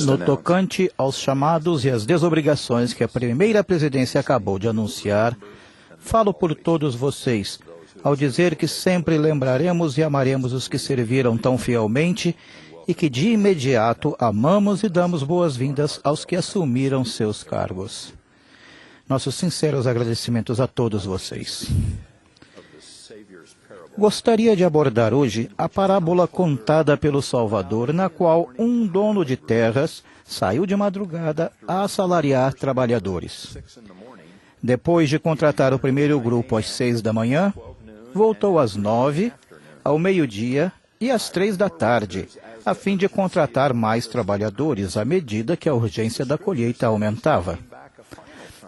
No tocante aos chamados e às desobrigações que a primeira presidência acabou de anunciar, falo por todos vocês, ao dizer que sempre lembraremos e amaremos os que serviram tão fielmente e que de imediato amamos e damos boas-vindas aos que assumiram seus cargos. Nossos sinceros agradecimentos a todos vocês. Gostaria de abordar hoje a parábola contada pelo Salvador, na qual um dono de terras saiu de madrugada a assalariar trabalhadores. Depois de contratar o primeiro grupo às 6 da manhã, voltou às 9, ao meio-dia e às 3 da tarde, a fim de contratar mais trabalhadores à medida que a urgência da colheita aumentava.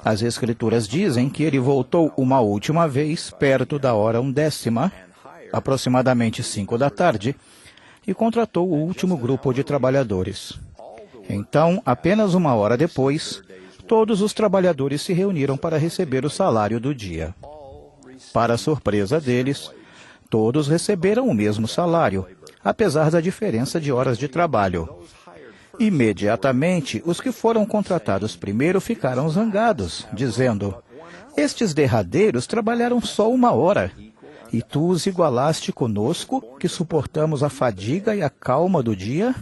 As Escrituras dizem que ele voltou uma última vez, perto da hora 1/10, aproximadamente 5 da tarde, e contratou o último grupo de trabalhadores. Então, apenas uma hora depois, todos os trabalhadores se reuniram para receber o salário do dia. Para surpresa deles, todos receberam o mesmo salário, apesar da diferença de horas de trabalho. Imediatamente, os que foram contratados primeiro ficaram zangados, dizendo: "Estes derradeiros trabalharam só uma hora, e tu os igualaste conosco, que suportamos a fadiga e a calma do dia?"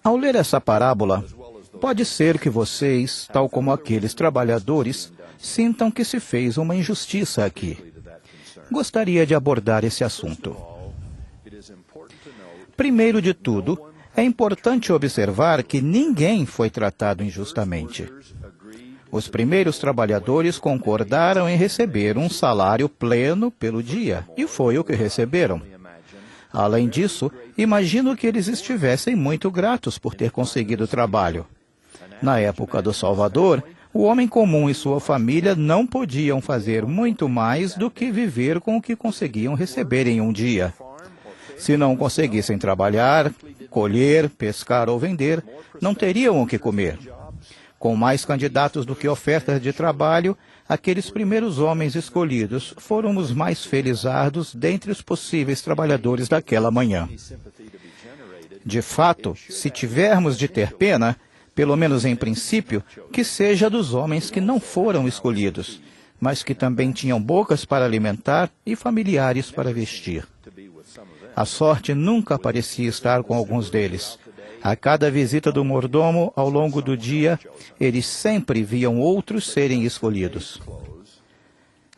Ao ler essa parábola, pode ser que vocês, tal como aqueles trabalhadores, sintam que se fez uma injustiça aqui. Gostaria de abordar esse assunto. Primeiro de tudo, é importante observar que ninguém foi tratado injustamente. Os primeiros trabalhadores concordaram em receber um salário pleno pelo dia, e foi o que receberam. Além disso, imagino que eles estivessem muito gratos por ter conseguido o trabalho. Na época do Salvador, o homem comum e sua família não podiam fazer muito mais do que viver com o que conseguiam receber em um dia. Se não conseguissem trabalhar, colher, pescar ou vender, não teriam o que comer. Com mais candidatos do que ofertas de trabalho, aqueles primeiros homens escolhidos foram os mais felizardos dentre os possíveis trabalhadores daquela manhã. De fato, se tivermos de ter pena, pelo menos em princípio, que seja dos homens que não foram escolhidos, mas que também tinham bocas para alimentar e familiares para vestir. A sorte nunca parecia estar com alguns deles. A cada visita do mordomo ao longo do dia, eles sempre viam outros serem escolhidos.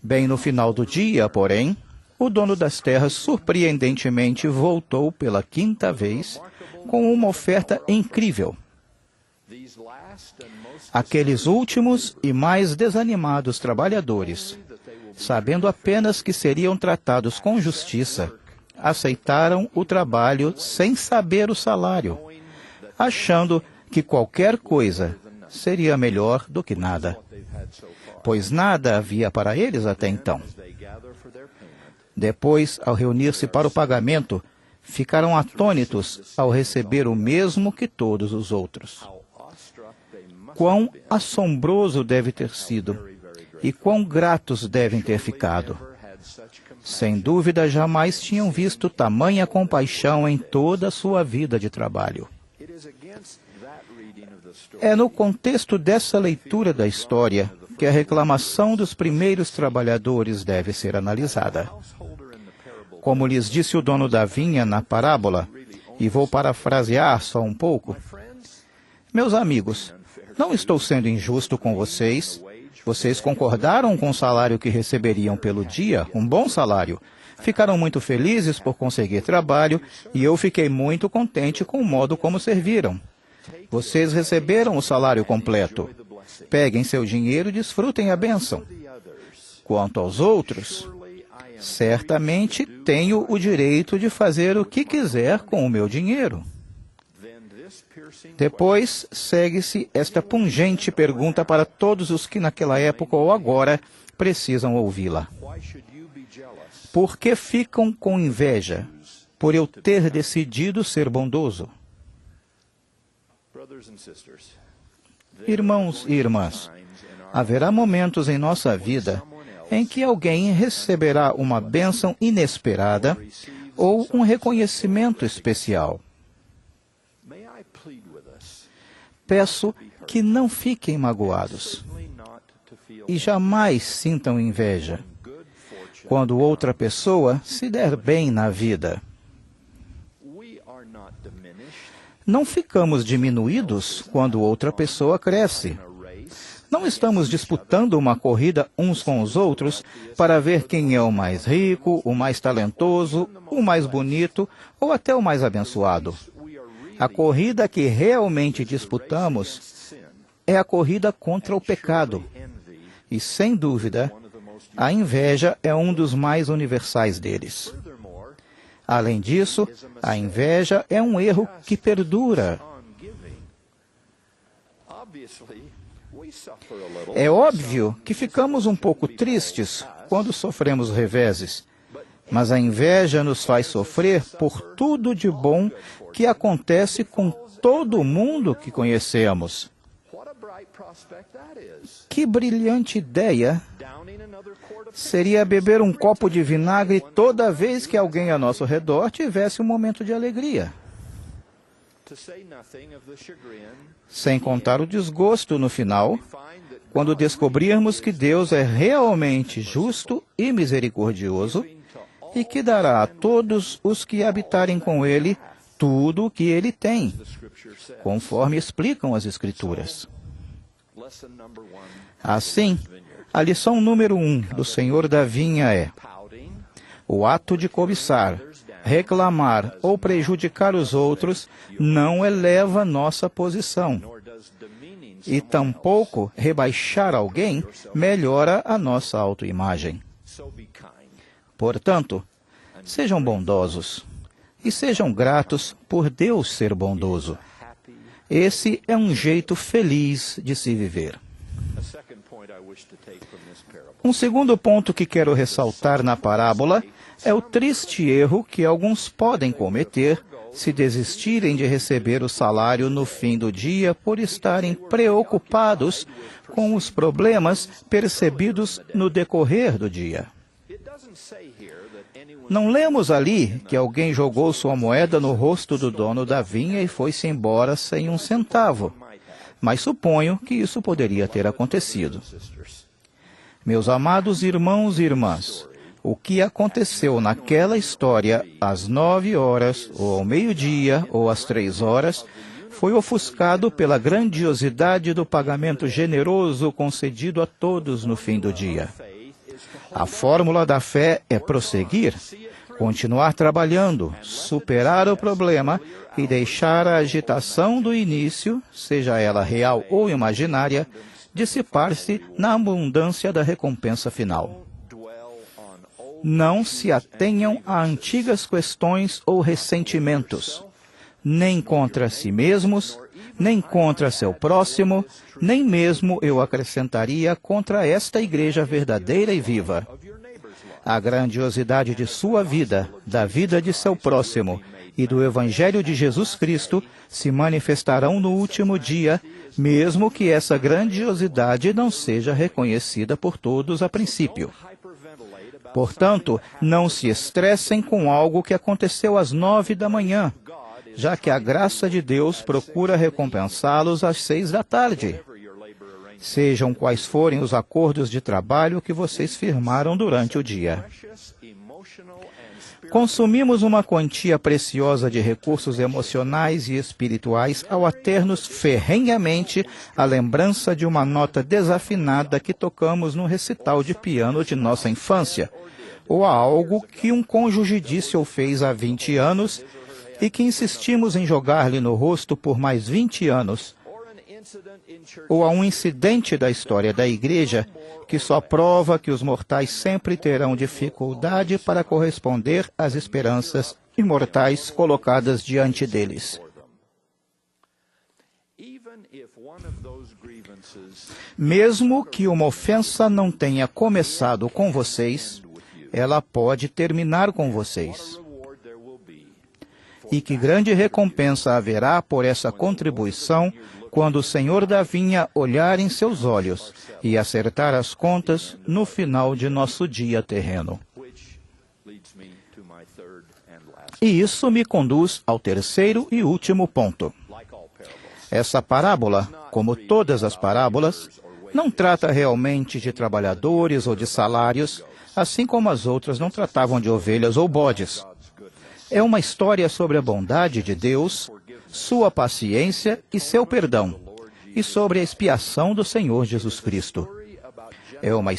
Bem no final do dia, porém, o dono das terras surpreendentemente voltou pela 5ª vez com uma oferta incrível. Aqueles últimos e mais desanimados trabalhadores, sabendo apenas que seriam tratados com justiça, aceitaram o trabalho sem saber o salário, achando que qualquer coisa seria melhor do que nada, pois nada havia para eles até então. Depois, ao reunir-se para o pagamento, ficaram atônitos ao receber o mesmo que todos os outros. Quão assombroso deve ter sido e quão gratos devem ter ficado. Sem dúvida, jamais tinham visto tamanha compaixão em toda a sua vida de trabalho. É no contexto dessa leitura da história que a reclamação dos primeiros trabalhadores deve ser analisada. Como lhes disse o dono da vinha na parábola, e vou parafrasear só um pouco: "Meus amigos, não estou sendo injusto com vocês. Vocês concordaram com o salário que receberiam pelo dia, um bom salário. Ficaram muito felizes por conseguir trabalho e eu fiquei muito contente com o modo como serviram. Vocês receberam o salário completo. Peguem seu dinheiro e desfrutem a bênção. Quanto aos outros, certamente tenho o direito de fazer o que quiser com o meu dinheiro." Depois, segue-se esta pungente pergunta para todos os que naquela época ou agora precisam ouvi-la. Por que ficam com inveja por eu ter decidido ser bondoso? Irmãos e irmãs, haverá momentos em nossa vida em que alguém receberá uma bênção inesperada ou um reconhecimento especial. Peço que não fiquem magoados e jamais sintam inveja quando outra pessoa se der bem na vida. Não ficamos diminuídos quando outra pessoa cresce. Não estamos disputando uma corrida uns com os outros para ver quem é o mais rico, o mais talentoso, o mais bonito ou até o mais abençoado. A corrida que realmente disputamos é a corrida contra o pecado. E, sem dúvida, a inveja é um dos mais universais deles. Além disso, a inveja é um erro que perdura. É óbvio que ficamos um pouco tristes quando sofremos reveses, mas a inveja nos faz sofrer por tudo de bom que acontece com todo mundo que conhecemos. Que brilhante ideia seria beber um copo de vinagre toda vez que alguém ao nosso redor tivesse um momento de alegria. Sem contar o desgosto no final, quando descobrirmos que Deus é realmente justo e misericordioso e que dará a todos os que habitarem com Ele tudo o que Ele tem, conforme explicam as Escrituras. Assim, a lição número 1 do Senhor da Vinha é: o ato de cobiçar, reclamar ou prejudicar os outros não eleva nossa posição. E tampouco rebaixar alguém melhora a nossa autoimagem. Portanto, sejam bondosos e sejam gratos por Deus ser bondoso. Esse é um jeito feliz de se viver. Um segundo ponto que quero ressaltar na parábola é o triste erro que alguns podem cometer se desistirem de receber o salário no fim do dia por estarem preocupados com os problemas percebidos no decorrer do dia. Não lemos ali que alguém jogou sua moeda no rosto do dono da vinha e foi-se embora sem um centavo, mas suponho que isso poderia ter acontecido. Meus amados irmãos e irmãs, o que aconteceu naquela história às 9 horas, ou ao meio-dia, ou às 3 horas, foi ofuscado pela grandiosidade do pagamento generoso concedido a todos no fim do dia. A fórmula da fé é prosseguir, continuar trabalhando, superar o problema e deixar a agitação do início, seja ela real ou imaginária, dissipar-se na abundância da recompensa final. Não se atenham a antigas questões ou ressentimentos, nem contra si mesmos, nem contra seu próximo, nem mesmo, eu acrescentaria, contra esta igreja verdadeira e viva. A grandiosidade de sua vida, da vida de seu próximo e do Evangelho de Jesus Cristo se manifestarão no último dia, mesmo que essa grandiosidade não seja reconhecida por todos a princípio. Portanto, não se estressem com algo que aconteceu às 9 da manhã, já que a graça de Deus procura recompensá-los às 6 da tarde. Sejam quais forem os acordos de trabalho que vocês firmaram durante o dia. Consumimos uma quantia preciosa de recursos emocionais e espirituais ao ater-nos ferrenhamente a lembrança de uma nota desafinada que tocamos no recital de piano de nossa infância, ou a algo que um cônjuge disse ou fez há 20 anos e que insistimos em jogar-lhe no rosto por mais 20 anos, ou a um incidente da história da igreja que só prova que os mortais sempre terão dificuldade para corresponder às esperanças imortais colocadas diante deles. Mesmo que uma ofensa não tenha começado com vocês, ela pode terminar com vocês. E que grande recompensa haverá por essa contribuição quando o Senhor da vinha olhar em seus olhos e acertar as contas no final de nosso dia terreno. E isso me conduz ao terceiro e último ponto. Essa parábola, como todas as parábolas, não trata realmente de trabalhadores ou de salários, assim como as outras não tratavam de ovelhas ou bodes. É uma história sobre a bondade de Deus, sua paciência e seu perdão, e sobre a expiação do Senhor Jesus Cristo. É uma